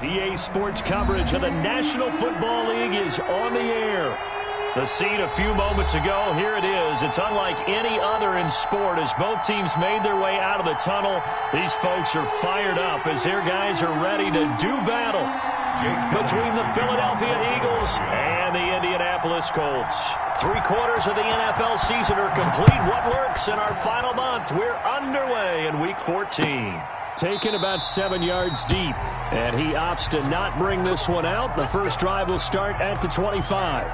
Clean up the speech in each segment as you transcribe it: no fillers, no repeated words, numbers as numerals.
PA Sports coverage of the National Football League is on the air. The scene a few moments ago, here it is. It's unlike any other in sport as both teams made their way out of the tunnel. These folks are fired up as their guys are ready to do battle between the Philadelphia Eagles and the Indianapolis Colts. 3/4 of the NFL season are complete. What lurks in our final month? We're underway in Week 14. Taken about 7 yards deep, and he opts to not bring this one out. The first drive will start at the 25.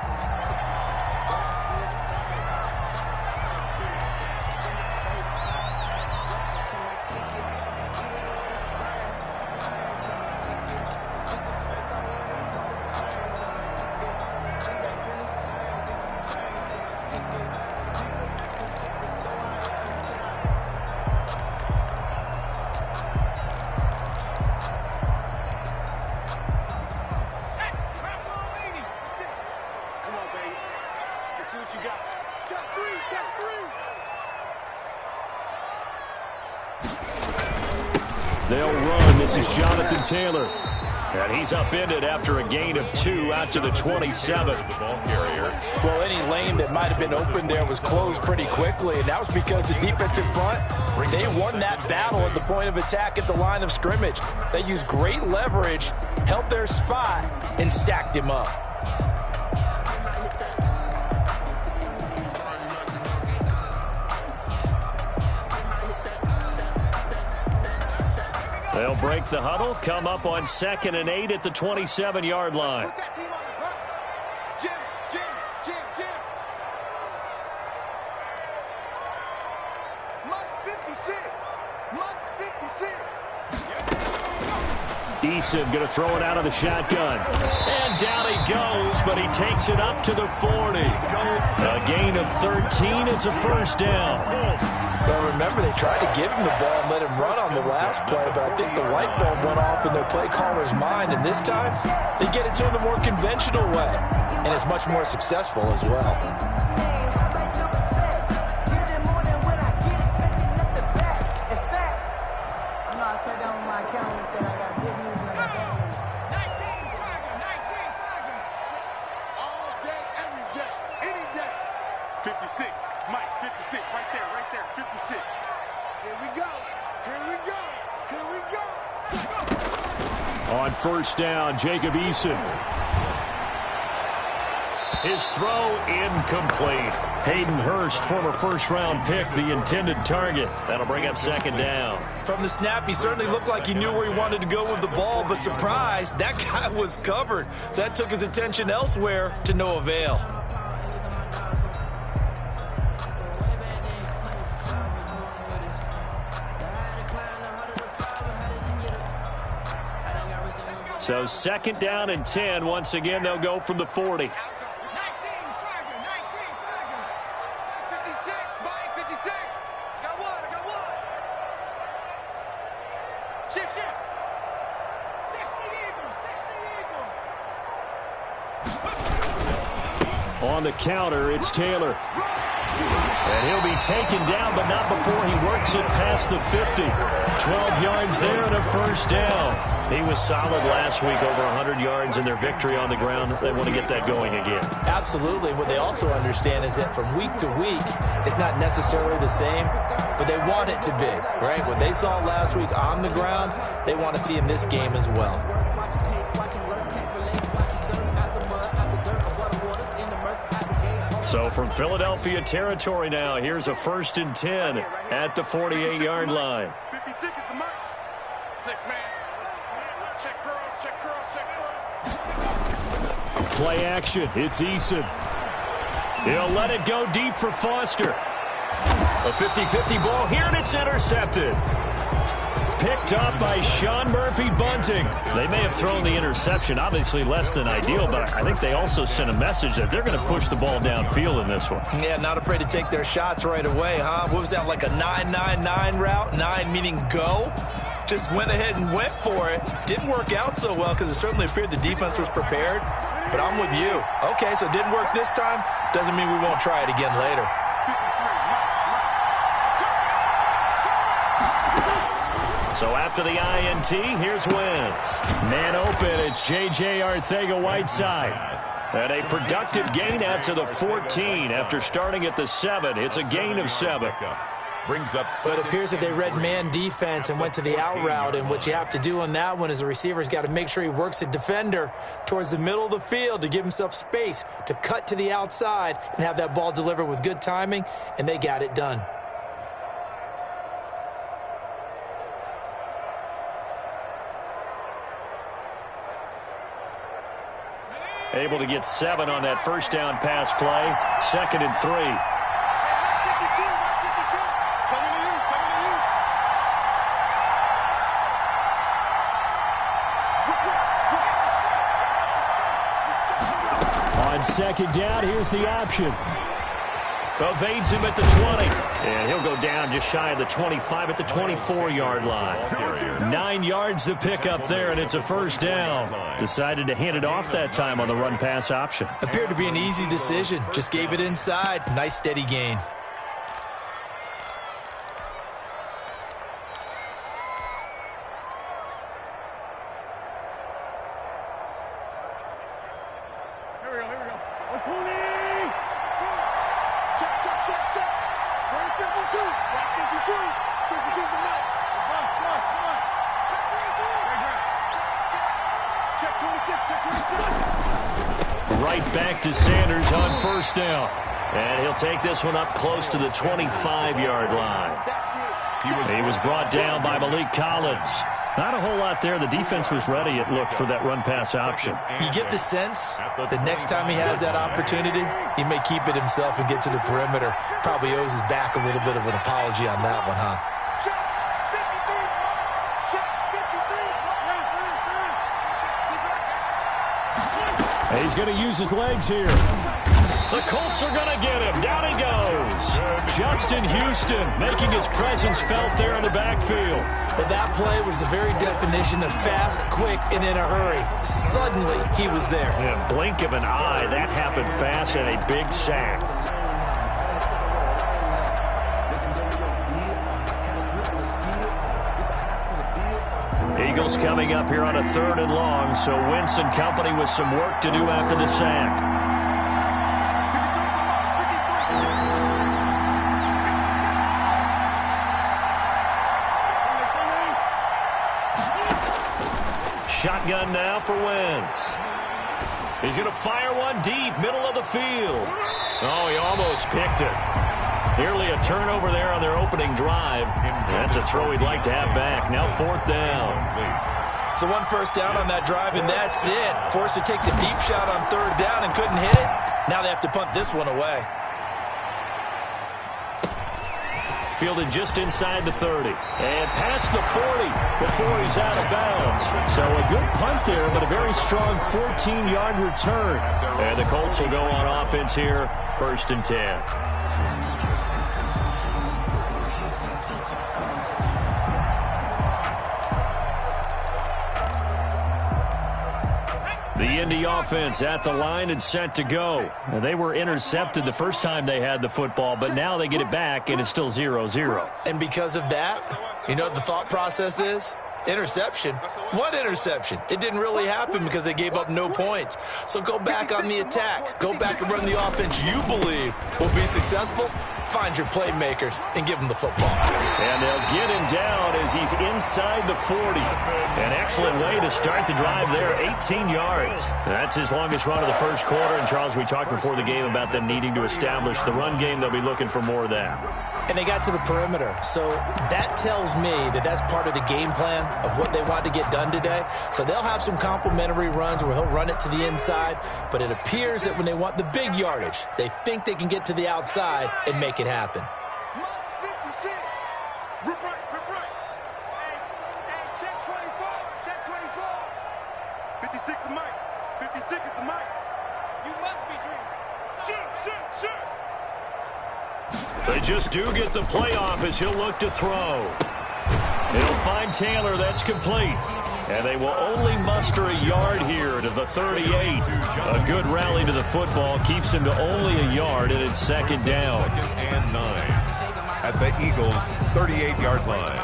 They'll run. This is Jonathan Taylor. And he's upended after a gain of 2 out to the 27. Well, any lane that might have been open there was closed pretty quickly, and that was because the defensive front, they won that battle at the point of attack at the line of scrimmage. They used great leverage, held their spot, and stacked him up. They'll break the huddle, come up on 2nd and 8 at the 27-yard line. Eason going to throw it out of the shotgun. And down he goes, but he takes it up to the 40. A gain of 13. It's a first down. Well, remember, they tried to give him the ball and let him run on the last play, but I think the light bulb went off in their play caller's mind, and this time they get it to him the more conventional way, and it's much more successful as well. On first down, Jacob Eason. His throw incomplete. Hayden Hurst, former first-round pick, the intended target. That'll bring up 2nd down. From the snap, he certainly looked like he knew where he wanted to go with the ball, but surprise, that guy was covered. So that took his attention elsewhere to no avail. So 2nd down and 10. Once again, they'll go from the 40. On the counter, it's Taylor. And he'll be taken down, but not before he works it past the 50. 12 yards there and a first down. He was solid last week, over 100 yards in their victory on the ground. They want to get that going again. Absolutely. What they also understand is that from week to week, it's not necessarily the same, but they want it to be, right? What they saw last week on the ground, they want to see in this game as well. So from Philadelphia territory now, here's a 1st and 10 at the 48-yard line. 56 is the mark. 6-man. Check curls, check curls, check curls. Play action. It's Eason. He'll let it go deep for Foster. A 50-50 ball here, and it's intercepted. Picked up by Sean Murphy-Bunting. They may have thrown the interception, obviously less than ideal, but I think they also sent a message that they're going to push the ball downfield in this one. Yeah, not afraid to take their shots right away, huh? What was that, like a 9-9-9 route? 9 meaning go? Just went ahead and went for it. Didn't work out so well because it certainly appeared the defense was prepared, but I'm with you. Okay, so it didn't work this time. Doesn't mean we won't try it again later. So after the INT, here's Wentz. Man open, it's J.J. Arcega-Whiteside. And a productive gain out to the 14 after starting at the 7. It's a gain of 7. Brings up. But it appears that they read man defense and went to the out route. And what you have to do on that one is the receiver's got to make sure he works the defender towards the middle of the field to give himself space to cut to the outside and have that ball delivered with good timing. And they got it done. Able to get 7 on that first down pass play. 2nd and 3. On 2nd down, here's the option. Evades him at the 20. And he'll go down just shy of the 25 at the 24-yard line. 9 yards to pick up there, and it's a first down. Decided to hand it off that time on the run-pass option. Appeared to be an easy decision. Just gave it inside. Nice, steady gain. Right back to Sanders on first down. And he'll take this one up close to the 25-yard line. He was brought down by Malik Collins. Not a whole lot there. The defense was ready, it looked, for that run-pass option. You get the sense that next time he has that opportunity, he may keep it himself and get to the perimeter. Probably owes his back a little bit of an apology on that one, huh? He's going to use his legs here. The Colts are going to get him. Down he goes. Justin Houston making his presence felt there in the backfield. Well, that play was the very definition of fast, quick, and in a hurry. Suddenly, he was there. Yeah, blink of an eye. That happened fast and a big sack. Eagles coming up here on a 3rd and long, so Wentz and company with some work to do after the sack. Shotgun now for Wentz. He's going to fire one deep, middle of the field. Oh, he almost picked it. Nearly a turnover there on their opening drive. That's a throw he'd like to have back. Now 4th down. So 1 first down on that drive, and that's it. Forced to take the deep shot on 3rd down and couldn't hit it. Now they have to punt this one away. Fielded just inside the 30. And past the 40 before he's out of bounds. So a good punt there, but a very strong 14-yard return. And the Colts will go on offense here, 1st and 10. The Indy offense at the line and set to go. Now, they were intercepted the first time they had the football, but now they get it back, and it's still 0-0. And because of that, you know what the thought process is? Interception. What interception? It didn't really happen because they gave up no points. So go back on the attack. Go back and run the offense you believe will be successful. Find your playmakers and give them the football. And they'll get him down as he's inside the 40. An excellent way to start the drive there, 18 yards. That's his longest run of the first quarter. And, Charles, we talked before the game about them needing to establish the run game. They'll be looking for more of that. And they got to the perimeter. So that tells me that that's part of the game plan of what they want to get done today. So they'll have some complimentary runs where he'll run it to the inside. But it appears that when they want the big yardage, they think they can get to the outside and make it happen. They just do get the playoff as he'll look to throw. He'll find Taylor. That's complete. And they will only muster a yard here to the 38. A good rally to the football keeps him to only a yard, and it's 2nd down. 2nd and 9 at the Eagles' 38-yard line.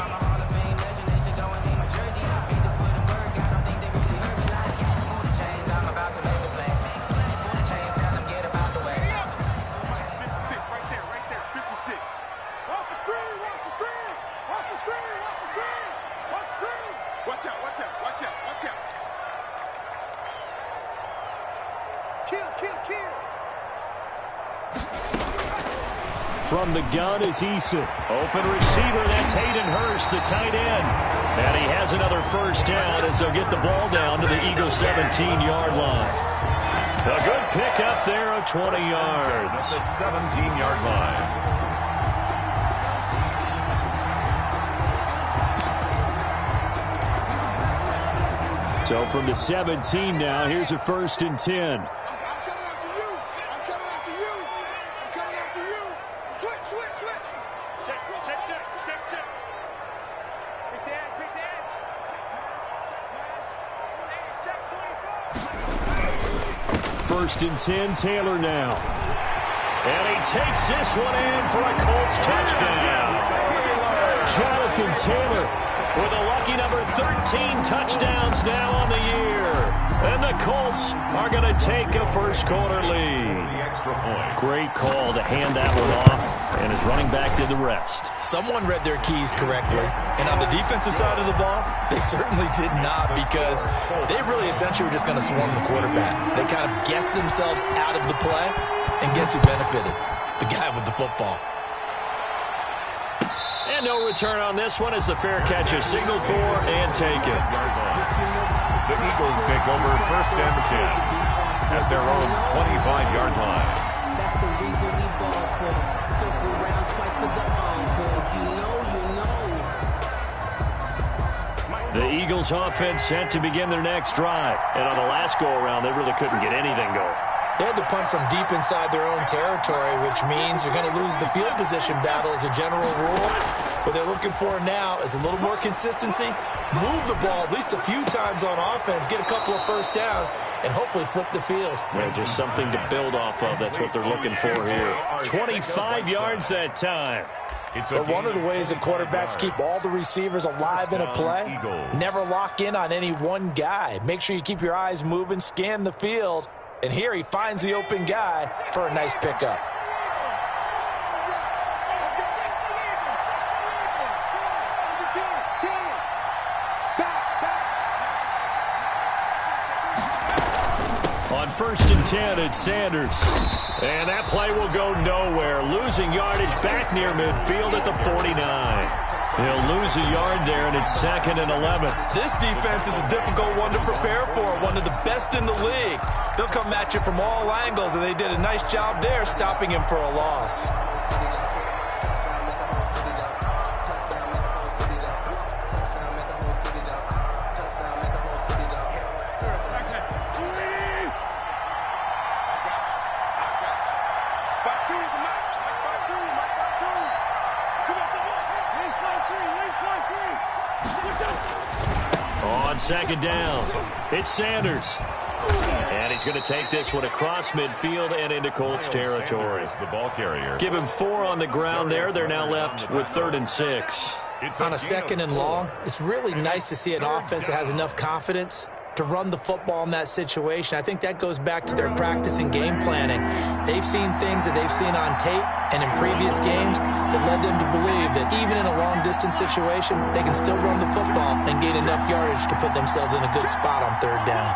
From the gun is Eason. Open receiver, that's Hayden Hurst, the tight end. And he has another first down as they'll get the ball down to the Eagles' 17-yard line. A good pick up there of 20 yards. The 17-yard line. So from the 17 now, here's a 1st and 10. First and 10, Taylor now. And he takes this one in for a Colts touchdown. Jonathan Taylor with a lucky number 13 touchdowns now on the year. And the Colts are going to take a first-quarter lead. Great call to hand that one off, and his running back did the rest. Someone read their keys correctly. And on the defensive side of the ball, they certainly did not, because they really essentially were just going to swarm the quarterback. They kind of guessed themselves out of the play, and guess who benefited? The guy with the football. And no return on this one as the fair catch is signaled for and taken. The Eagles take over 1st and 10 at their own 25-yard line. That's the reason we ball for. Circle around twice for the encore. If you know, you know. The Eagles offense set to begin their next drive. And on the last go-around, they really couldn't get anything going. They had to punt from deep inside their own territory, which means you're going to lose the field position battle as a general rule. What they're looking for now is a little more consistency, move the ball at least a few times on offense, get a couple of first downs, and hopefully flip the field. Yeah, just something to build off of. That's what they're looking for here. 25 yards that time. But one of the ways that quarterbacks keep all the receivers alive in a play, never lock in on any one guy. Make sure you keep your eyes moving, scan the field. And here he finds the open guy for a nice pickup. On 1st and 10, it's Sanders. And that play will go nowhere. Losing yardage back near midfield at the 49. He'll lose a yard there, and it's 2nd and 11. This defense is a difficult one to prepare for, one of the best in the league. They'll come at you from all angles, and they did a nice job there stopping him for a loss. On 2nd down, it's Sanders. And he's going to take this one across midfield and into Colts territory. The ball carrier. Give him 4 on the ground there. They're now left with 3rd and 6. On a 2nd and long, it's really nice to see an offense that has enough confidence to run the football in that situation. I think that goes back to their practice and game planning. They've seen things that they've seen on tape and in previous games that led them to believe that even in a long-distance situation, they can still run the football and gain enough yardage to put themselves in a good spot on 3rd down.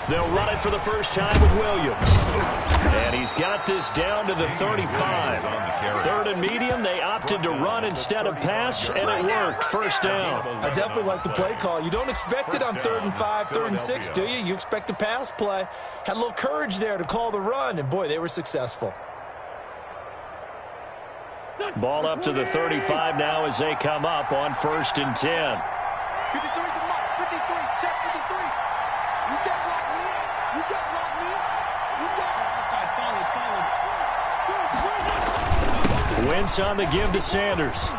They'll run it for the first time with Williams. And he's got this down to the 35. 3rd and medium, they opted to run instead of pass, and it worked. First down. I definitely like the play call. You don't expect it on 3rd and 5, 3rd and 6, do you? You expect a pass play. Had a little courage there to call the run, and boy, they were successful. Ball up to the 35 now as they come up on 1st and 10. 53 to Mike. 53. Check 53. You get block me. You get block me. You get. Wentz on the give to Sanders.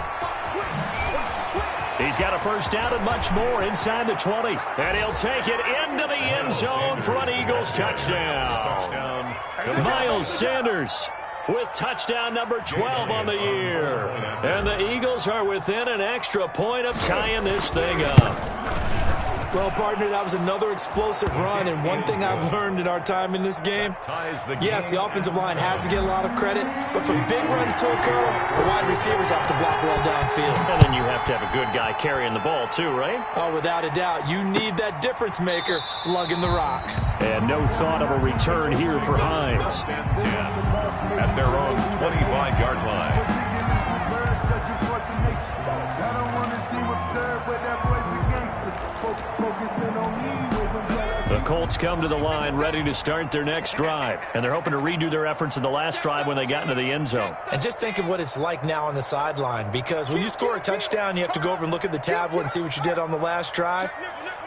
He's got a first down and much more inside the 20. And he'll take it into the end zone for an Eagles touchdown. Miles Sanders with touchdown number 12 on the year. And the Eagles are within an extra point of tying this thing up. Well, partner, that was another explosive run, and one thing I've learned in our time in this game, yes, the offensive line has to get a lot of credit, but for big runs to occur, the wide receivers have to block well downfield. And then you have to have a good guy carrying the ball too, right? Oh, without a doubt. You need that difference maker lugging the rock. And no thought of a return here for Hines. At their own 25-yard line. The Colts come to the line ready to start their next drive. And they're hoping to redo their efforts in the last drive when they got into the end zone. And just think of what it's like now on the sideline, because when you score a touchdown, you have to go over and look at the tablet and see what you did on the last drive.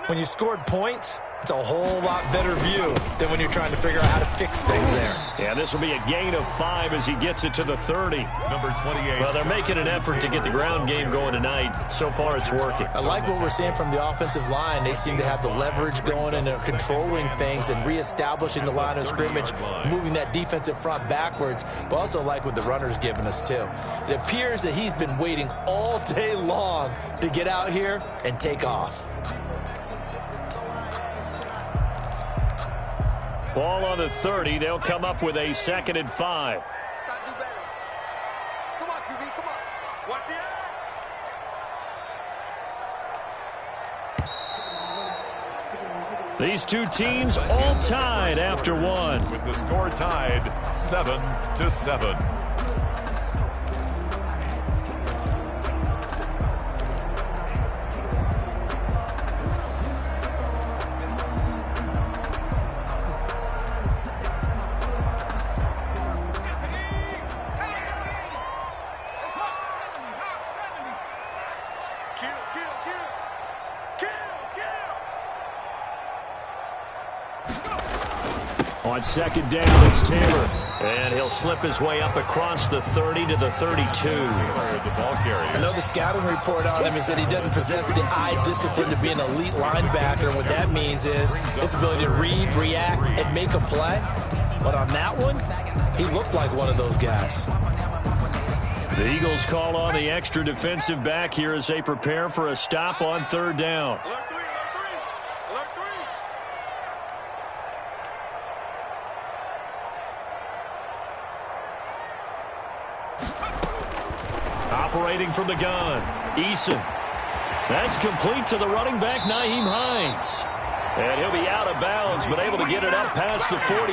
When you scored points, it's a whole lot better view than when you're trying to figure out how to fix things there. Yeah, this will be a gain of 5 as he gets it to the 30. Number 28. Well, they're making an effort to get the ground game going tonight. So far, it's working. I like what we're seeing from the offensive line. They seem to have the leverage going, and they're controlling things and reestablishing the line of scrimmage, moving that defensive front backwards, but also like what the runner's giving us, too. It appears that he's been waiting all day long to get out here and take off. Ball on the 30. They'll come up with a 2nd and 5. Come on, QB, come on. Watch the eye. These two teams all tied after one. With the score tied 7-7. On 2nd down, it's Taylor. And he'll slip his way up across the 30 to the 32. The ball carrier. I know the scouting report on him is that he doesn't possess the eye discipline to be an elite linebacker. And what that means is his ability to read, react, and make a play. But on that one, he looked like one of those guys. The Eagles call on the extra defensive back here as they prepare for a stop on 3rd down. Operating from the gun, Eason. That's complete to the running back, Nyheim Hines. And he'll be out of bounds, but able to get it up past the 45.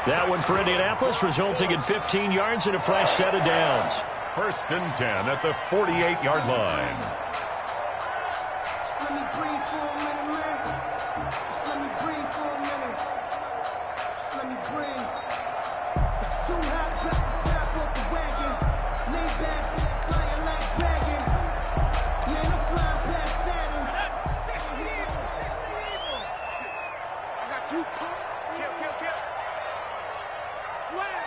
That one for Indianapolis, resulting in 15 yards and a fresh set of downs. 1st and 10 at the 48-yard line. Let me breathe for a minute, man. Just let me breathe for a minute. Just let me breathe. It's too hot, drop the top off the wagon. Lay back, flying like dragon. Yeah, no flying past Saturn. 60 Eagle. I got you, pump. Kill. Slam.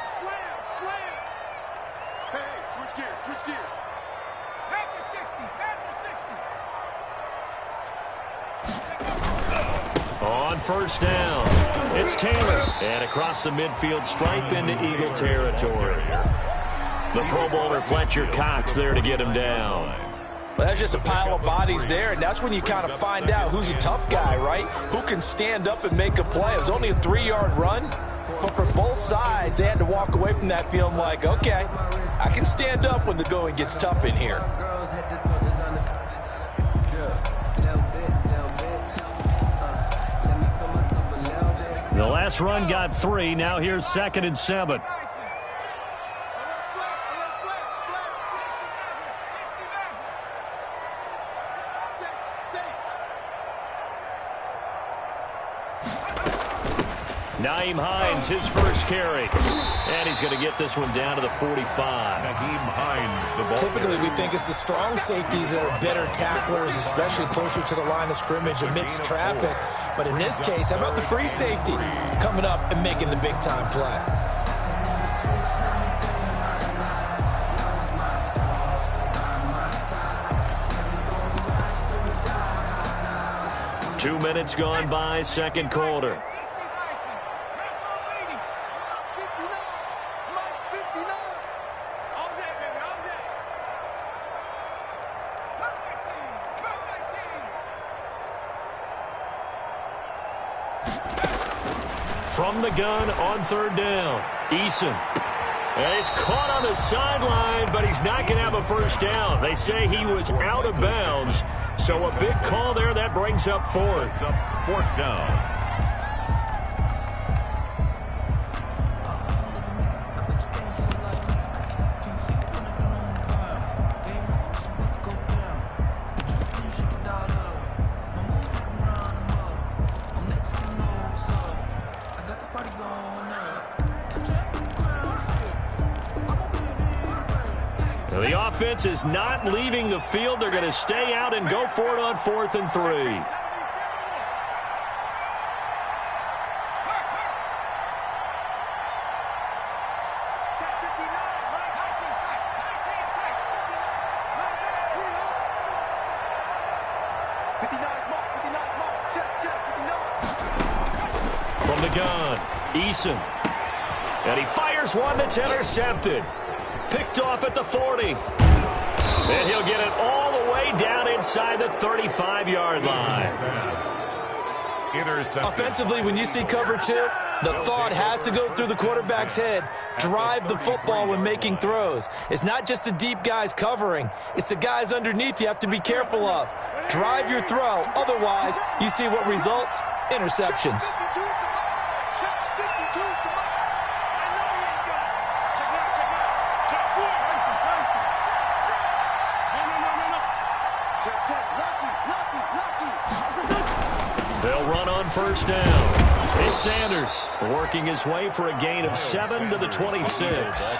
Hey, switch gears. Back to 60. On 1st down, it's Taylor. And across the midfield stripe into Eagle territory. The Pro Bowler Fletcher Cox there to get him down. Well, that's just a pile of bodies there, and that's when you kind of find out who's a tough guy, right? Who can stand up and make a play. It was only a 3-yard run, but for both sides, they had to walk away from that feeling like, okay, I can stand up when the going gets tough in here. The last run got 3. Now here's 2nd and 7. Nyheim Hines, his first carry. And he's going to get this one down to the 45. Nyheim Hines, the ball Typically, carrier. we think it's the strong safeties that are better tacklers, especially closer to the line of scrimmage amidst traffic. But in this case, how about the free safety coming up and making the big-time play? 2 minutes gone by, 2nd quarter. From the gun on 3rd down, Eason. And he's caught on the sideline, but he's not going to have a first down. They say he was out of bounds. So a big call there. That brings up 4th. 4th down. The offense is not leaving the field. They're going to stay out and go for it on 4th and 3. From the gun, Eason. And he fires one that's intercepted. Picked off at the 40. And he'll get it all the way down inside the 35-yard line. Intercepted. Offensively, when you see cover 2, the thought has to go through the quarterback's head. Drive the football when making throws. It's not just the deep guys covering. It's the guys underneath you have to be careful of. Drive your throw. Otherwise, you see what results? Interceptions. They'll run on 1st down. It's Sanders working his way for a gain of 7 to the 26.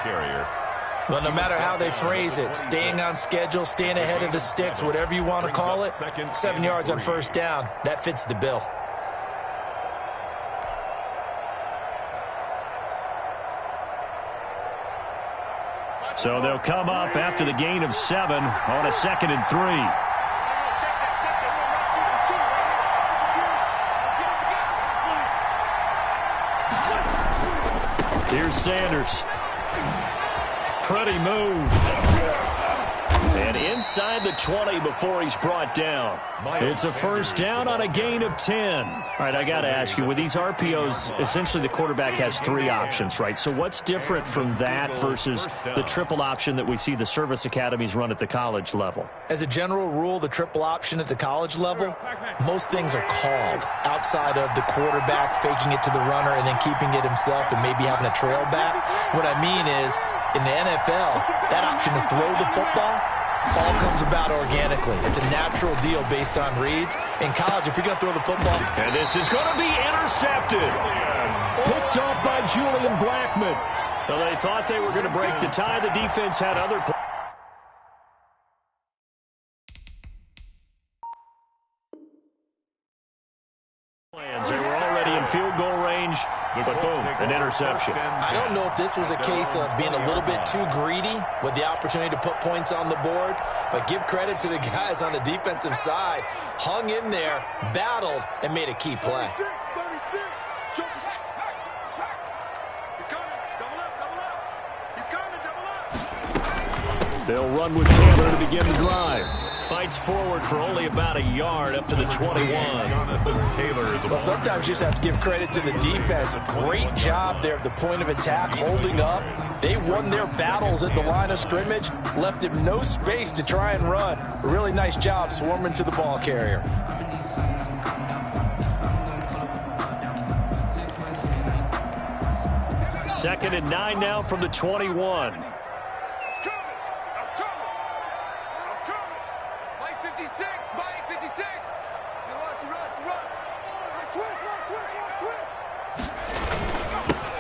Well, no matter how they phrase it, staying on schedule, staying ahead of the sticks, whatever you want to call it, 7 yards on 1st down, that fits the bill. So they'll come up after the gain of 7 on a 2nd and 3. Here's Sanders. Pretty move. And inside the 20 before he's brought down. It's a 1st down on a gain of 10. All right, I got to ask you, with these RPOs, essentially the quarterback has 3 options, right? So what's different from that versus the triple option that we see the service academies run at the college level? As a general rule, the triple option at the college level, most things are called outside of the quarterback faking it to the runner and then keeping it himself and maybe having a trail back. What I mean is, in the NFL, that option to throw the football all comes about organically. It's a natural deal based on reads. In college, if you're going to throw the football. And this is going to be intercepted. Picked off by Julian Blackman. So they thought they were going to break the tie. The defense had other plans. They were already in field goal range, but boom, an interception. I don't know if this was a case of being a little bit too greedy with the opportunity to put points on the board, but give credit to the guys on the defensive side. Hung in there, battled, and made a key play. They'll run with Taylor to begin the drive. Fights forward for only about a yard up to the 21. Well, sometimes you just have to give credit to the defense. Great job there at the point of attack, holding up. They won their battles at the line of scrimmage, left him no space to try and run. A really nice job swarming to the ball carrier. Second and 9 now from the 21.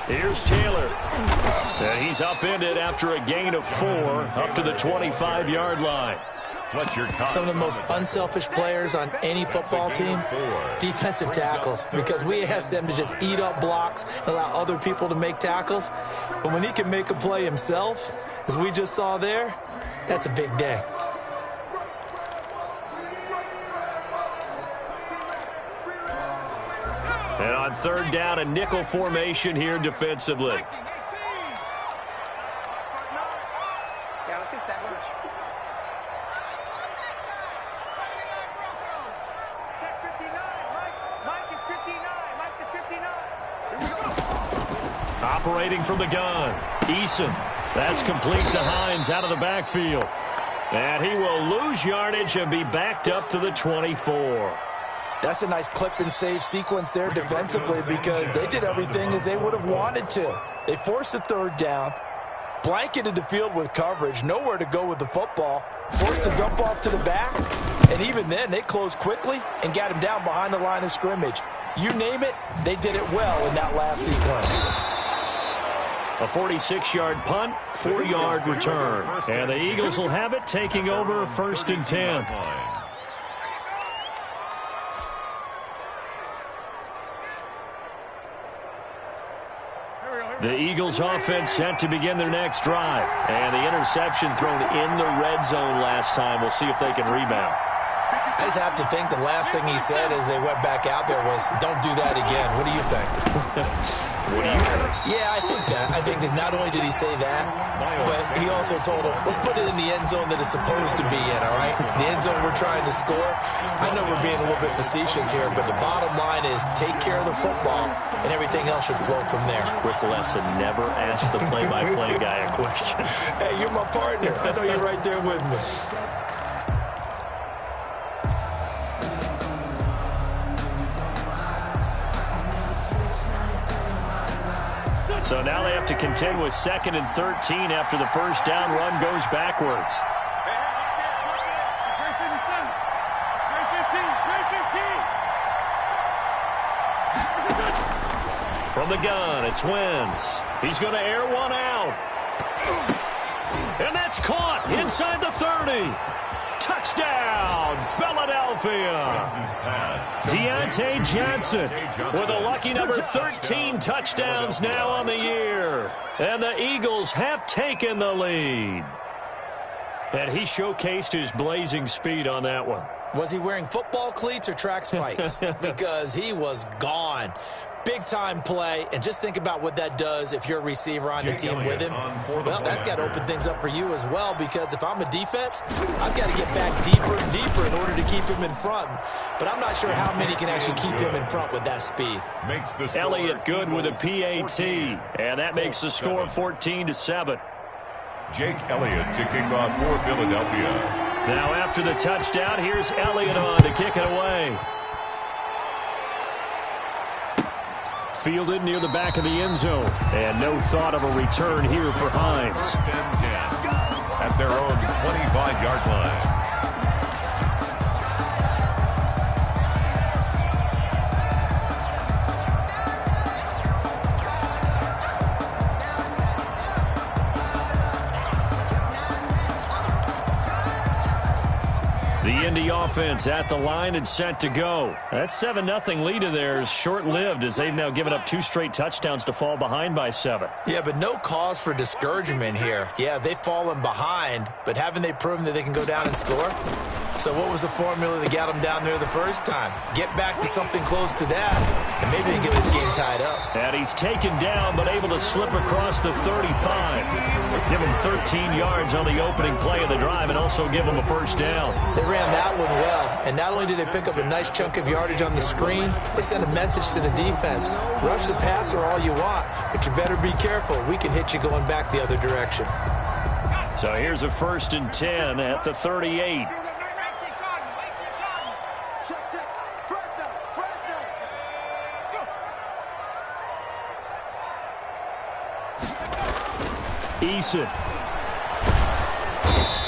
Here's Taylor. And he's upended after a gain of 4 up to the 25-yard line. Some of the most unselfish players on any football team, defensive tackles, because we ask them to just eat up blocks and allow other people to make tackles. But when he can make a play himself, as we just saw there, that's a big day. And on 3rd down, a nickel formation here defensively. Yeah, let's get set lunch. Check 59. Mike is 59. Mike Operating from the gun, Eason. That's complete to Hines out of the backfield. And he will lose yardage and be backed up to the 24. That's a nice clip and save sequence there defensively because they did everything as they would have wanted to. They forced a third down, blanketed the field with coverage, nowhere to go with the football, forced a dump off to the back, and even then they closed quickly and got him down behind the line of scrimmage. You name it, they did it well in that last sequence. A 46-yard punt, 4-yard return. And the Eagles will have it, taking over 1st and 10. The Eagles offense set to begin their next drive. And the interception thrown in the red zone last time. We'll see if they can rebound. I just have to think the last thing he said as they went back out there was, don't do that again. What do you think? What do you think? Yeah, I think that. I think that not only did he say that, but he also told him, let's put it in the end zone that it's supposed to be in, all right? The end zone we're trying to score. I know we're being a little bit facetious here, but the bottom line is take care of the football, and everything else should flow from there. Quick lesson, never ask the play-by-play guy a question. Hey, you're my partner. I know you're right there with me. So now they have to contend with 2nd and 13 after the first down run goes backwards. From the gun, it's Wentz. He's going to air one out. And that's caught inside the 30. Touchdown, Philadelphia. Deontay Johnson with a lucky number 13 touchdowns now on the year. And the Eagles have taken the lead. And he showcased his blazing speed on that one. Was he wearing football cleats or track spikes? Because he was gone. Big-time play, and just think about what that does if you're a receiver on the team with him. Well, that's got to open things up for you as well, because if I'm a defense, I've got to get back deeper and deeper in order to keep him in front. But I'm not sure how many can actually keep him in front with that speed. Elliott good with a PAT, and that makes the score 14-7. Jake Elliott to kick off for Philadelphia. Now after the touchdown, here's Elliott on to kick it away. Fielded near the back of the end zone. And no thought of a return here for Hines. At their own 25-yard line. The Indy offense at the line and set to go. That 7-0 lead of theirs short-lived as they've now given up 2 straight touchdowns to fall behind by 7. Yeah, but no cause for discouragement here. Yeah, they've fallen behind, but haven't they proven that they can go down and score? So what was the formula that got them down there the first time? Get back to something close to that, and maybe they can get this game tied up. And he's taken down, but able to slip across the 35. Give him 13 yards on the opening play of the drive and also give him a first down. They ran that one well, and not only did they pick up a nice chunk of yardage on the screen, they sent a message to the defense. Rush the passer all you want, but you better be careful. We can hit you going back the other direction. So here's a 1st and 10 at the 38. Eason.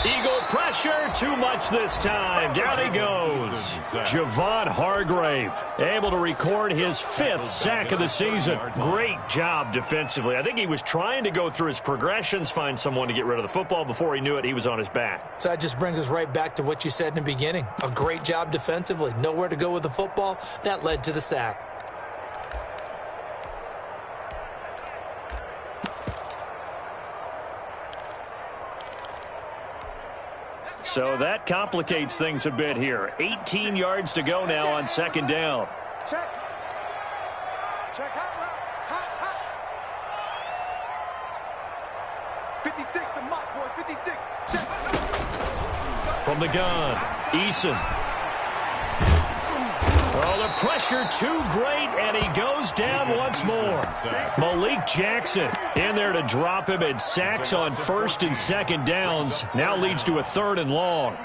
Eagle pressure, too much this time. Down he goes. Javon Hargrave able to record his 5th sack of the season. Great job defensively. I think he was trying to go through his progressions, find someone to get rid of the football. Before he knew it, he was on his back. So that just brings us right back to what you said in the beginning. A great job defensively. Nowhere to go with the football. That led to the sack. So that complicates things a bit here. 18 yards to go now on 2nd down. Check. Check hot route. Hot. 56, the mock boys. 56. Check. From the gun, Eason. Oh, the pressure too great, and he goes goes down once more. Malik Jackson in there to drop him, and sacks on first and second downs. Now leads to a 3rd and long.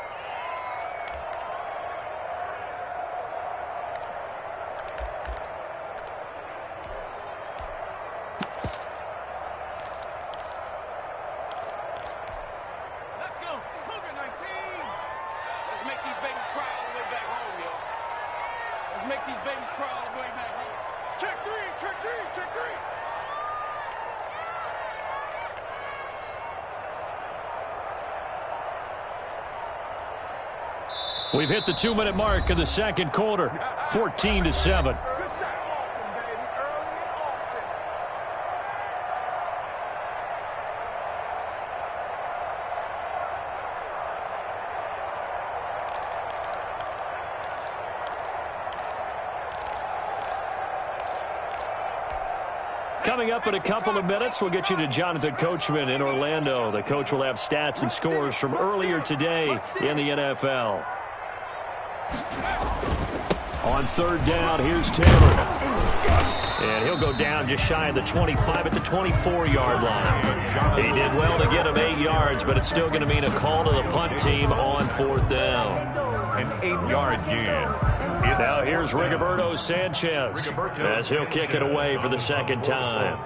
We've hit the 2-minute mark of the second quarter, 14-7. Coming up in a couple of minutes, we'll get you to Jonathan Coachman in Orlando. The coach will have stats and scores from earlier today in the NFL. On 3rd down, here's Taylor. And he'll go down just shy of the 25 at the 24-yard line. He did well to get him 8 yards, but it's still going to mean a call to the punt team on 4th down. An 8-yard gain. Now here's Rigoberto Sanchez as he'll kick it away for the second time.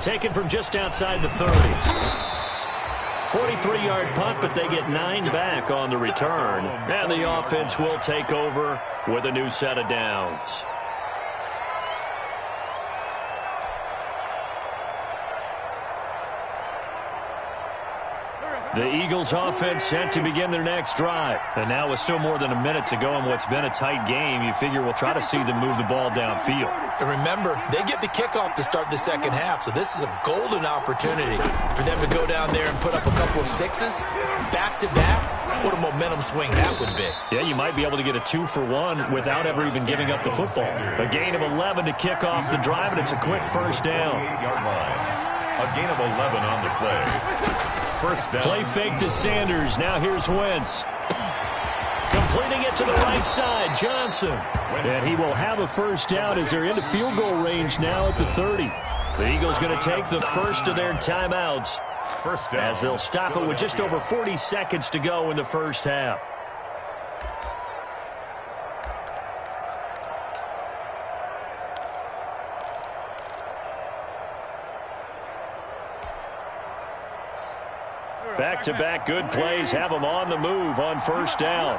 Taken from just outside the 30. 43-yard punt, but they get 9 back on the return. And the offense will take over with a new set of downs. The Eagles offense set to begin their next drive. And now with still more than a minute to go in what's been a tight game, you figure we'll try to see them move the ball downfield. And remember, they get the kickoff to start the second half, so this is a golden opportunity for them to go down there and put up a couple of sixes back-to-back. What a momentum swing that would be. Yeah, you might be able to get a 2-for-1 without ever even giving up the football. A gain of 11 to kick off the drive, and it's a quick first down. 8-yard line. A gain of 11 on the play. First down. Play fake to Sanders. Now here's Wentz. Completing it to the right side, Johnson. And he will have a first down as they're into field goal range now at the 30. The Eagles going to take the first of their timeouts First down. as they'll stop it with just over 40 seconds to go in the first half. Back-to-back good plays have them on the move on first down.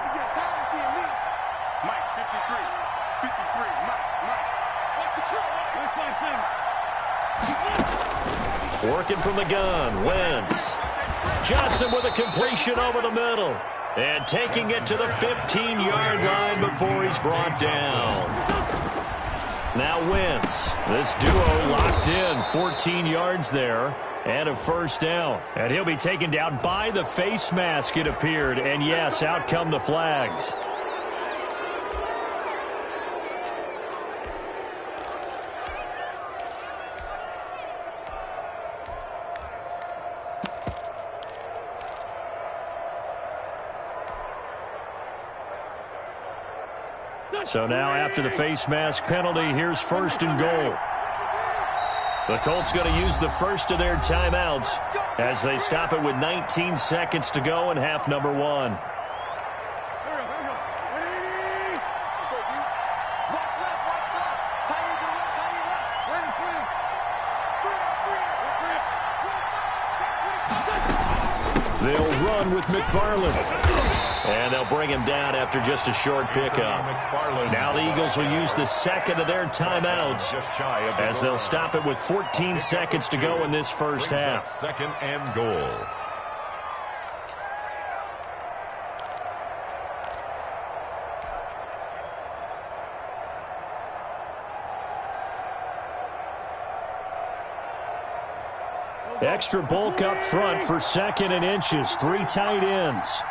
Mike, 53. 53. Mike. Working from the gun, Wentz. Johnson with a completion over the middle. And taking it to the 15-yard line before he's brought down. Now Wentz. This duo locked in, 14 yards there. And a first down. And he'll be taken down by the face mask, it appeared. And yes, out come the flags. So now after the face mask penalty, here's first and goal. The Colts going to use the first of their timeouts as they stop it with 19 seconds to go in half number 1. They'll run with McFarland. And they'll bring him down after just a short pickup. Now the Eagles will use the second of their timeouts as they'll stop it with 14 seconds to go in this first half. Second and goal. Extra bulk up front for 2nd and inches. 3 tight ends.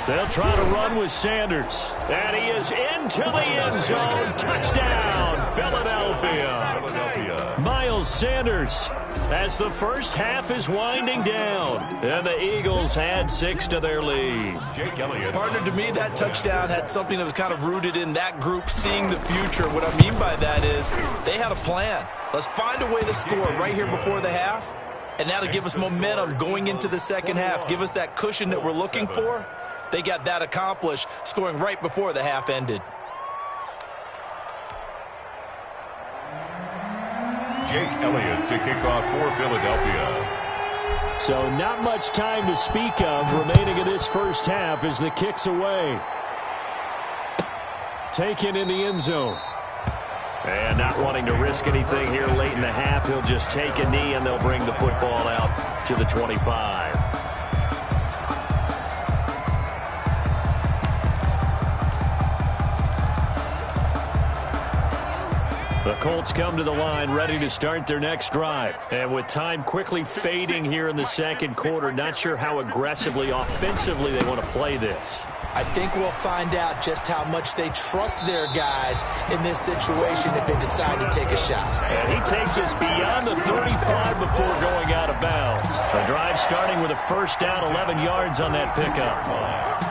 They'll try to run with Sanders. And he is into the end zone. Touchdown, Philadelphia. Miles Sanders as the first half is winding down. And the Eagles add 6 to their lead. Partner, to me, that touchdown had something that was kind of rooted in that group seeing the future. What I mean by that is they had a plan. Let's find a way to score right here before the half. And that'll give us momentum going into the second half. Give us that cushion that we're looking for. They got that accomplished, scoring right before the half ended. Jake Elliott to kick off for Philadelphia. So not much time to speak of remaining in this first half as the kick's away. Taken in the end zone. And not wanting to risk anything here late in the half, he'll just take a knee and they'll bring the football out to the 25. The Colts come to the line ready to start their next drive. And with time quickly fading here in the second quarter, not sure how aggressively, offensively they want to play this. I think we'll find out just how much they trust their guys in this situation if they decide to take a shot. And he takes us beyond the 35 before going out of bounds. The drive starting with a first down, 11 yards on that pickup.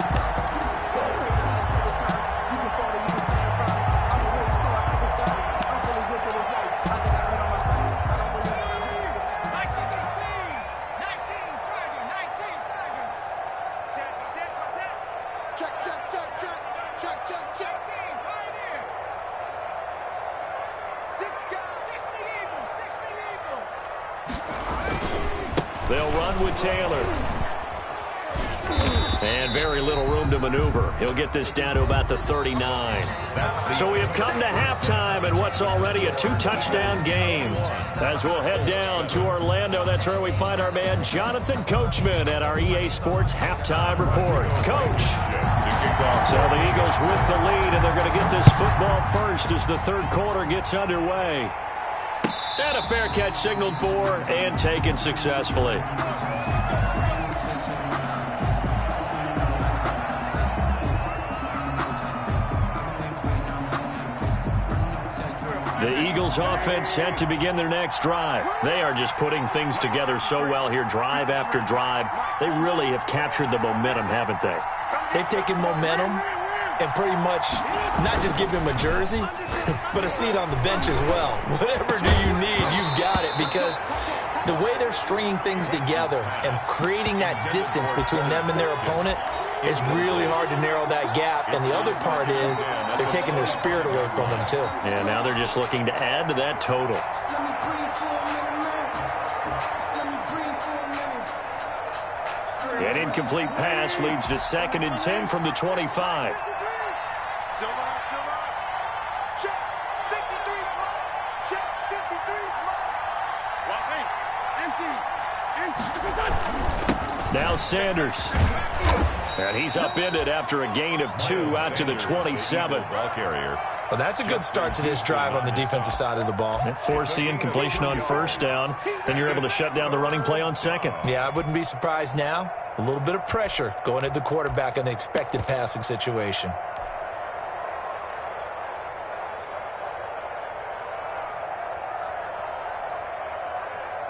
They'll run with Taylor. And very little room to maneuver. He'll get this down to about the 39. So we have come to halftime in what's already a 2-touchdown game. As we'll head down to Orlando, that's where we find our man Jonathan Coachman at our EA Sports Halftime Report. Coach. So the Eagles with the lead, and they're going to get this football first as the third quarter gets underway. And a fair catch signaled for and taken successfully. The Eagles offense set to begin their next drive. They are just putting things together so well here, drive after drive. They really have captured the momentum, haven't they? They've taken momentum and pretty much not just give him a jersey, but a seat on the bench as well. Whatever do you need, you've got it, because the way they're stringing things together and creating that distance between them and their opponent is really hard to narrow that gap. And the other part is they're taking their spirit away from them, too. And now they're just looking to add to that total. An incomplete pass leads to 2nd and 10 from the 25. Now Sanders. And he's upended after a gain of 2 out to the 27. Ball carrier. Well, that's a good start to this drive on the defensive side of the ball. Force the incompletion on first down. Then you're able to shut down the running play on second. Yeah, I wouldn't be surprised now. A little bit of pressure going at the quarterback in the expected passing situation.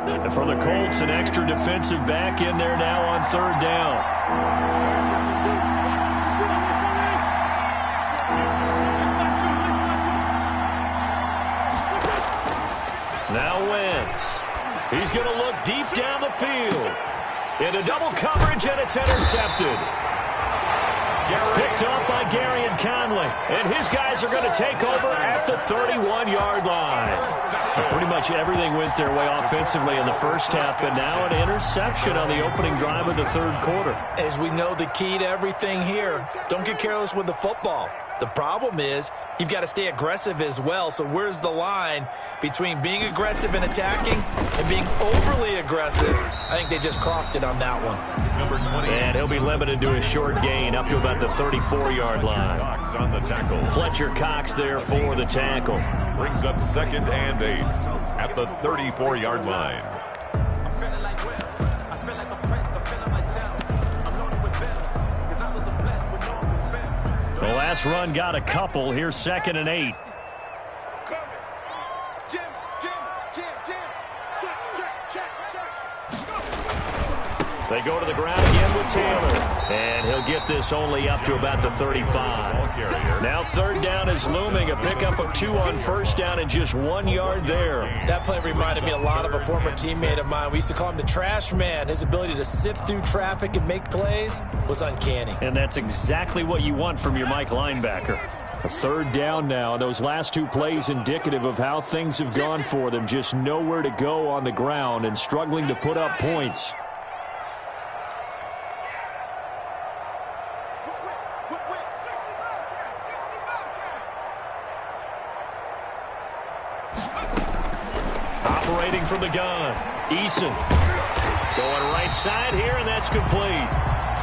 And for the Colts, an extra defensive back in there now on third down. Now Wentz. He's going to look deep down the field. Into double coverage, and it's intercepted. Picked off by Gary and Conley. And his guys are going to take over at the 31-yard line. Pretty much everything went their way offensively in the first half, but now an interception on the opening drive of the third quarter. As we know, the key to everything here, don't get careless with the football. The problem is you've got to stay aggressive as well. So where's the line between being aggressive and attacking and being overly aggressive? I think they just crossed it on that one. Number 20. And he'll be limited to a short gain up to about the 34-yard line. Cox on the tackle. Fletcher Cox there for the tackle. Brings up 2nd and 8 at the 34-yard line. I'm feeling like Will. I feel like a prince. I'm feeling myself. I'm loaded with bills. Because I was a blessed with no respect. The last run got a couple. Here's 2nd and 8. Jim, check. They go to the ground again with Taylor. And he'll get this only up to about the 35. Now 3rd down is looming. A pickup of 2 on 1st down and just 1 yard there. That play reminded me a lot of a former teammate of mine. We used to call him the trash man. His ability to sift through traffic and make plays was uncanny. And that's exactly what you want from your Mike linebacker. A 3rd down now. Those last 2 plays indicative of how things have gone for them. Just nowhere to go on the ground and struggling to put up points. Operating from the gun, Eason going right side here, and that's complete.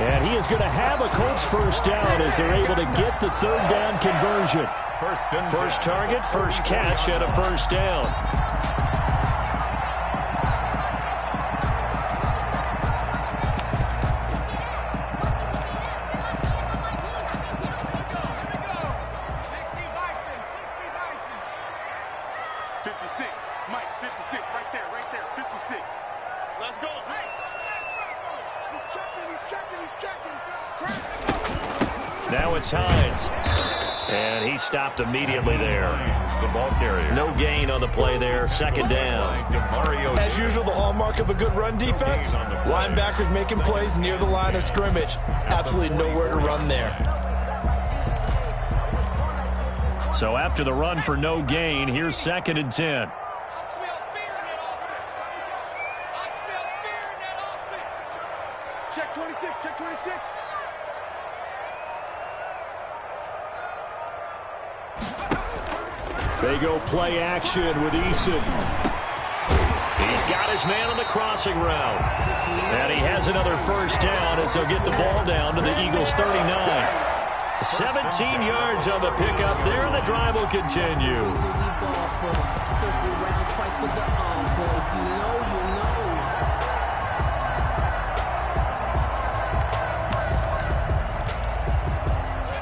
And he is going to have a Colts 1st down as they're able to get the 3rd down conversion. First target, first catch, and a 1st down. Now it's Hines. And he stopped immediately there. The ball carrier. No gain on the play there. 2nd down. As usual, the hallmark of a good run defense, linebackers making plays near the line of scrimmage. Absolutely nowhere to run there. So after the run for no gain, here's 2nd and 10. I smell fear in that offense. I smell fear in that offense. Check 26, check 26. They go play action with Eason. He's got his man on the crossing route. And he has another 1st down as they'll get the ball down to the Eagles 39. 17 yards on the pickup there, and the drive will continue.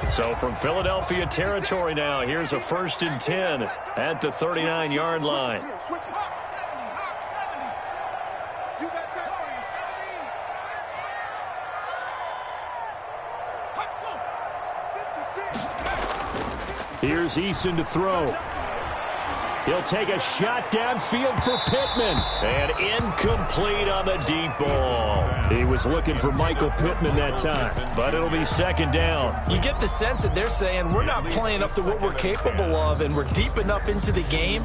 So from Philadelphia territory now, here's a 1st and 10 at the 39-yard line. Here's Eason to throw. He'll take a shot downfield for Pittman. And incomplete on the deep ball. He was looking for Michael Pittman that time, but it'll be 2nd down. You get the sense that they're saying we're not playing up to what we're capable of, and we're deep enough into the game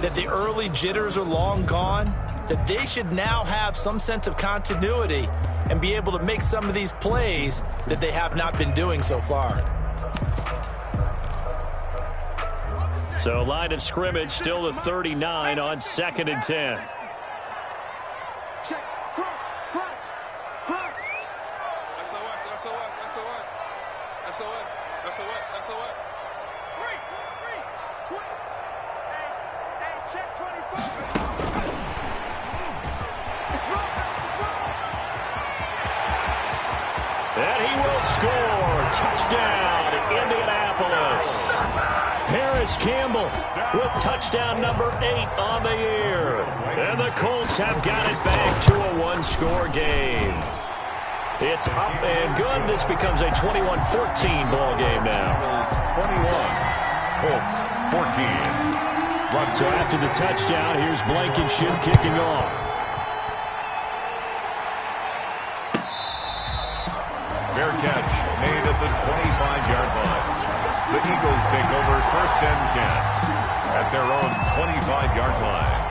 that the early jitters are long gone, that they should now have some sense of continuity and be able to make some of these plays that they have not been doing so far. So line of scrimmage still the 39 on 2nd and 10. Check, crunch. SOS. 3. Hey, check 24. And he will score. Touchdown, Indianapolis. Harris Campbell with touchdown number 8 on the year. And the Colts have got it back to a 1-score game. It's up and good. This becomes a 21-14 ball game now. 21, Colts 14. So after the touchdown, here's Blankenship kicking off. Fair catch made at the 25-yard line. The Eagles take over 1st and 10 at their own 25-yard line.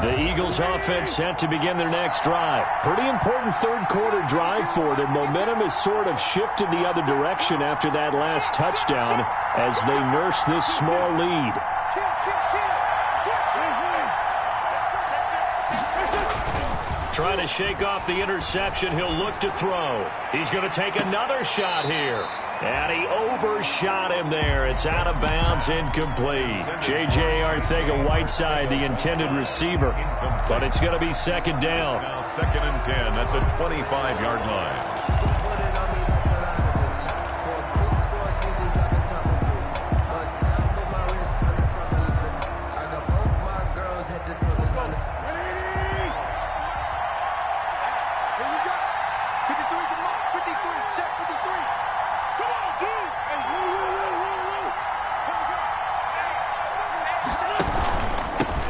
The Eagles offense set to begin their next drive. Pretty important third quarter drive for them. Momentum has sort of shifted the other direction after that last touchdown as they nurse this small lead. Trying to shake off the interception. He'll look to throw. He's going to take another shot here. And he overshot him there. It's out of bounds, incomplete. J.J. Arcega-Whiteside, the intended receiver. But it's going to be second down. Now second and 10 at the 25-yard line.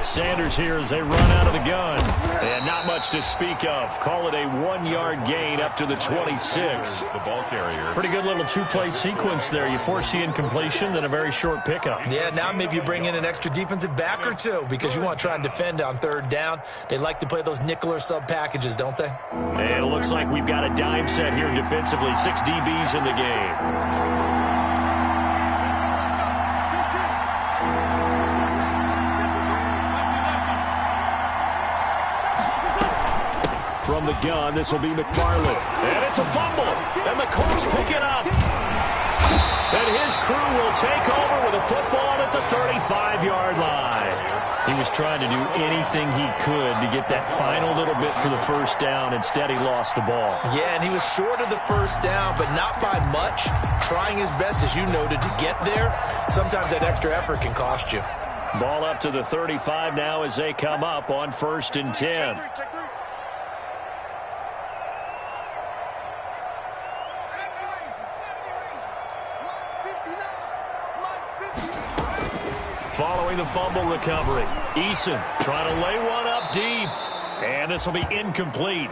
Sanders here as they run out of the gun. And not much to speak of. Call it a 1-yard gain up to the 26. The ball carrier. Pretty good little two-play sequence there. You force the incompletion, then a very short pickup. Yeah, now maybe you bring in an extra defensive back or two because you want to try and defend on third down. They like to play those nickel or sub packages, don't they? And it looks like we've got a dime set here defensively. 6 DBs in the game. From the gun, this will be McFarland. And it's a fumble. And the Colts pick it up. And his crew will take over with a football at the 35-yard line. He was trying to do anything he could to get that final little bit for the first down. Instead, he lost the ball. Yeah, and he was short of the first down, but not by much. Trying his best, as you noted, to get there. Sometimes that extra effort can cost you. Ball up to the 35 now as they come up on 1st and 10. Following the fumble recovery, Eason trying to lay one up deep. And this will be incomplete.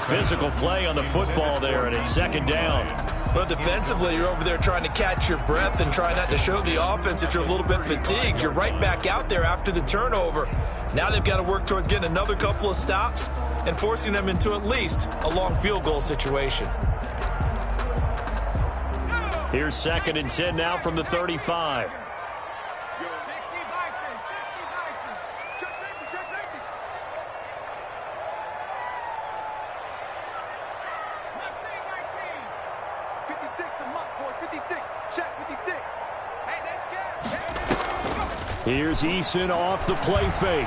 Physical play on the football there, and it's second down. Well, defensively, you're over there trying to catch your breath and try not to show the offense that you're a little bit fatigued. You're right back out there after the turnover. Now they've got to work towards getting another couple of stops and forcing them into at least a long field goal situation. Here's 2nd and 10 now from the 35. Here's Eason off the play fake.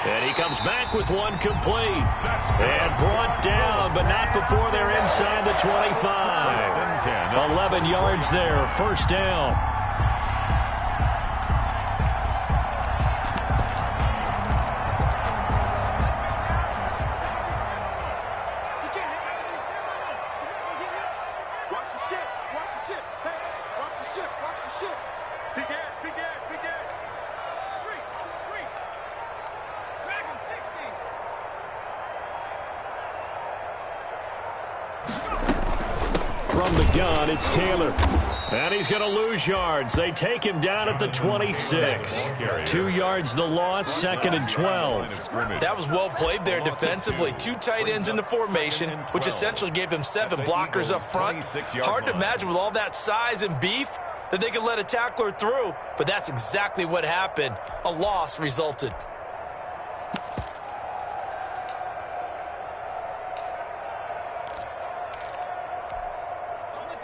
And he comes back with one complete. And brought down, but not before they're inside the 25. 11 yards there, first down. From the gun, it's Taylor. And he's going to lose yards. They take him down at the 26. 2 yards the loss, 2nd and 12. That was well played there defensively. 2 tight ends in the formation, which essentially gave them 7 blockers up front. Hard to imagine with all that size and beef that they could let a tackler through, but that's exactly what happened. A loss resulted.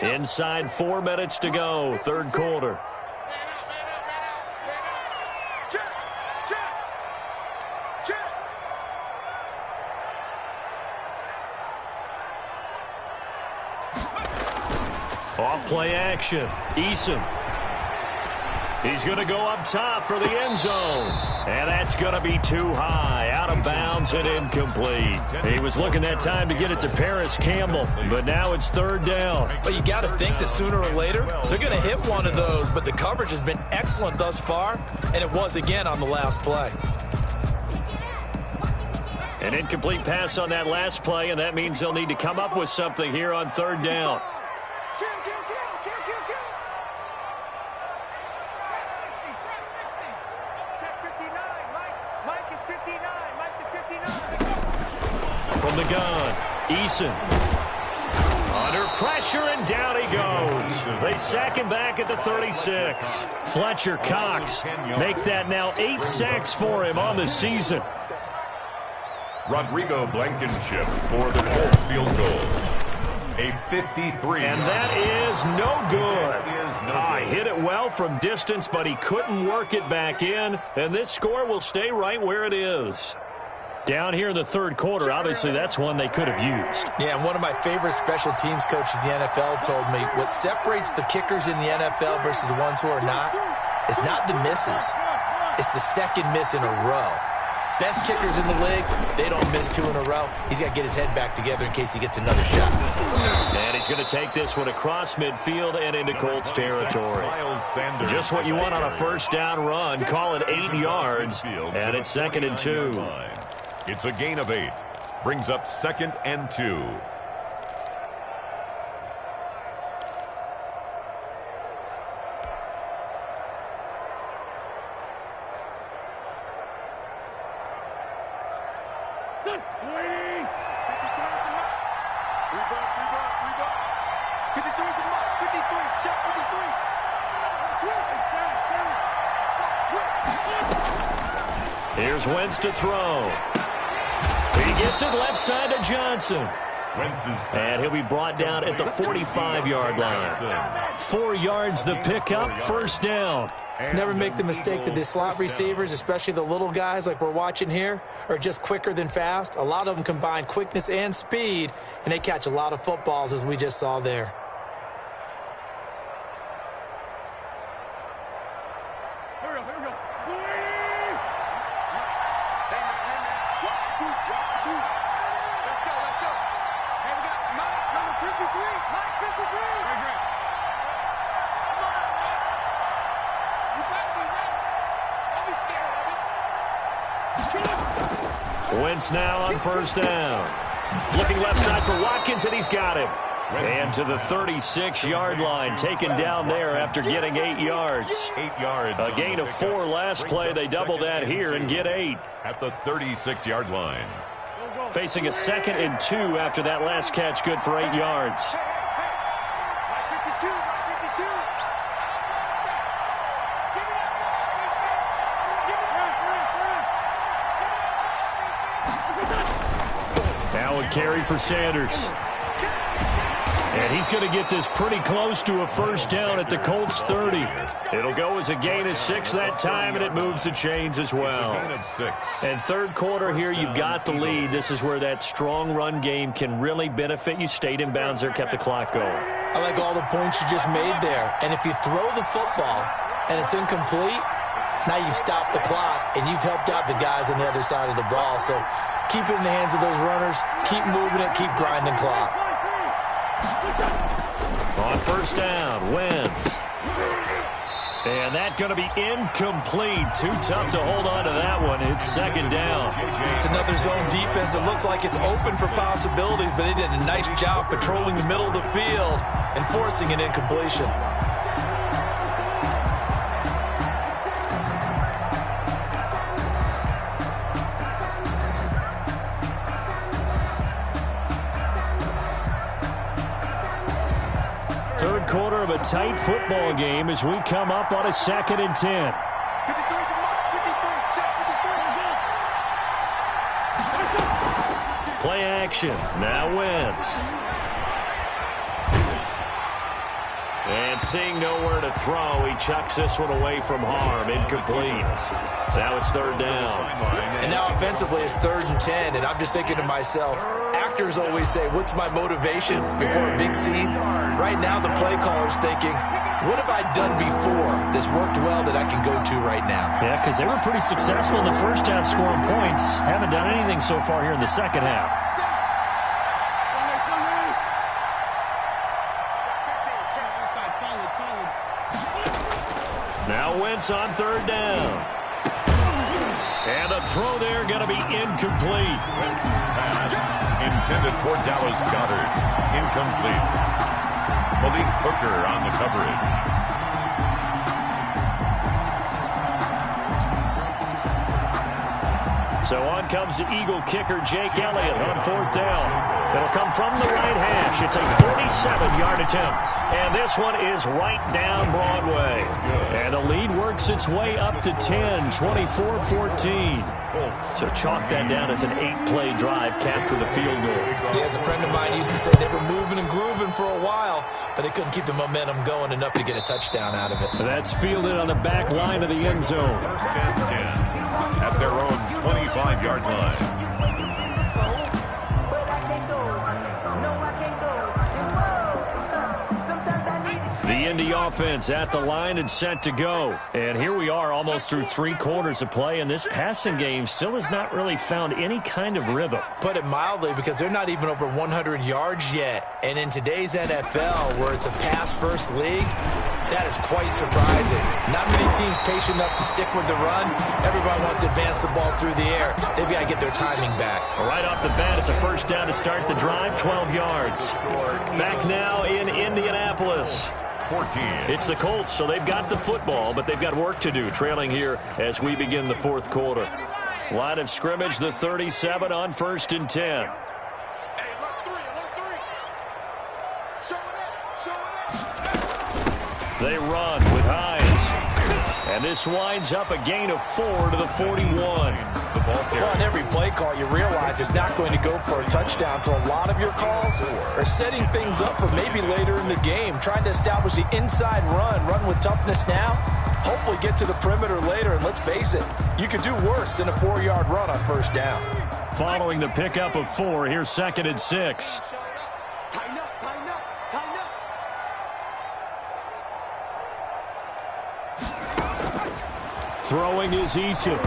Inside 4 minutes to go, third quarter. Off play action. Eason. He's going to go up top for the end zone. And that's going to be too high. Out of bounds and incomplete. He was looking that time to get it to Paris Campbell. But now it's third down. Well, you got to think that sooner or later, they're going to hit one of those. But the coverage has been excellent thus far. And it was again on the last play. An incomplete pass on that last play. And that means they'll need to come up with something here on third down. From the gun, Eason. Under pressure, and down he goes. They sack him back at the 36. Fletcher Cox make that now 8 sacks for him on the season. Rodrigo Blankenship for the Colts field goal. A 53. And that is no good. Hit it well from distance, but he couldn't work it back in. And this score will stay right where it is. Down here in the third quarter, obviously that's one they could have used. Yeah, and one of my favorite special teams coaches in the NFL told me what separates the kickers in the NFL versus the ones who are not is not the misses. It's the second miss in a row. Best kickers in the league, they don't miss 2 in a row. He's got to get his head back together in case he gets another shot. And he's going to take this one across midfield and into Colts territory. Just what you want on a first down run. Call it 8 yards, and it's 2nd and 2. It's a gain of 8. Brings up 2nd and 2. Here's Wentz to throw. He gets it left side to Johnson. And he'll be brought down at the 45-yard line. 4 yards the pickup, first down. Never make the mistake that the slot receivers, especially the little guys like we're watching here, are just quicker than fast. A lot of them combine quickness and speed, and they catch a lot of footballs, as we just saw there. Wentz now on first down. Looking left side for Watkins, and he's got him. And to the 36-yard line, taken down there after getting 8 yards. 8 yards. A gain of 4 last play. They double that here and get 8. At the 36-yard line. Facing a 2nd and 2 after that last catch, good for 8 yards. Now a carry for Sanders. And he's going to get this pretty close to a first down at the Colts 30. It'll go as a gain of 6 that time, and it moves the chains as well. And third quarter here, you've got the lead. This is where that strong run game can really benefit you. Stayed in bounds there, kept the clock going. I like all the points you just made there. And if you throw the football and it's incomplete, now you've stopped the clock and you've helped out the guys on the other side of the ball. So keep it in the hands of those runners. Keep moving it. Keep grinding clock. On first down, Wentz. And that going to be incomplete. Too tough to hold on to that one. It's 2nd down. It's another zone defense that looks like it's open for possibilities, but they did a nice job patrolling the middle of the field and forcing an incompletion. Third quarter of a tight football game as we come up on a 2nd and 10. Play action. Now Wentz. And seeing nowhere to throw, he chucks this one away from harm. Incomplete. Now it's 3rd down. And now offensively it's 3rd and 10, and I'm just thinking to myself, actors always say, what's my motivation before a big scene? Right now the play caller's thinking, what have I done before that's worked well that I can go to right now? Yeah, because they were pretty successful in the first half scoring points. Haven't done anything so far here in the second half. Now Wentz on 3rd down. And the throw there going to be incomplete. Wentz's pass intended for Dallas Goedert. Incomplete. Malik Hooker on the coverage. So on comes the Eagle kicker, Jake Elliott, on fourth down. It'll come from the right hash. It's a 47-yard attempt. And this one is right down Broadway. And the lead works its way up to 10, 24-14. So chalk that down as an 8-play drive, capture the field goal. Yeah, as a friend of mine used to say, they were moving and grooving for a while, but they couldn't keep the momentum going enough to get a touchdown out of it. That's fielded on the back line of the end zone. First and 10 at their own 25-yard line. The Indy offense at the line and set to go. And here we are almost through 3 quarters of play, and this passing game still has not really found any kind of rhythm. Put it mildly, because they're not even over 100 yards yet. And in today's NFL, where it's a pass-first league, that is quite surprising. Not many teams patient enough to stick with the run. Everybody wants to advance the ball through the air. They've got to get their timing back. Right off the bat, it's a first down to start the drive, 12 yards. Back now in Indianapolis. 14. It's the Colts, so they've got the football, but they've got work to do, trailing here as we begin the fourth quarter. Line of scrimmage, the 37 on first and 10. Hey, alert 3, alert 3. Show it up. They run with Hines. And this winds up a gain of 4 to the 41. The ball carrier. Well, on every play call, you realize it's not going to go for a touchdown. So a lot of your calls are setting things up for maybe later in the game, trying to establish the inside run with toughness now, hopefully get to the perimeter later. And let's face it, you could do worse than a 4-yard run on first down. Following the pickup of 4, here's 2nd and 6. Tighten up, tighten up, tighten up. Throwing is Eason.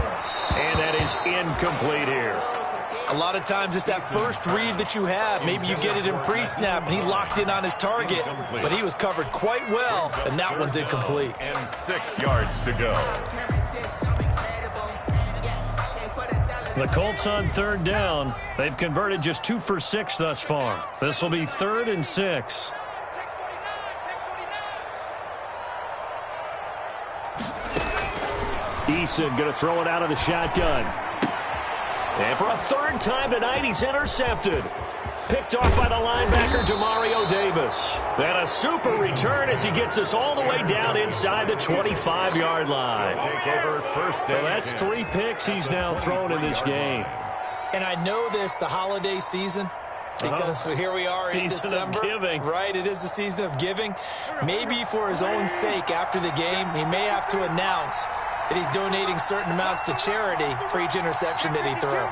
And that is incomplete here. A lot of times it's that first read that you have. Maybe you get it in pre-snap, and he locked in on his target, but he was covered quite well, and that one's incomplete. And 6 yards to go. The Colts on third down. They've converted just 2 for 6 thus far. This will be 3rd and 6. Eason going to throw it out of the shotgun. And for a 3rd time tonight, he's intercepted. Picked off by the linebacker, Demario Davis. And a super return as he gets us all the way down inside the 25-yard line. Take over first and Well, that's 3 picks he's now thrown in this game. And I know this, the holiday season, because here we are in Season December. of giving. Right, it is the season of giving. Maybe for his own sake after the game, he may have to announce that he's donating certain amounts to charity for each interception that he threw.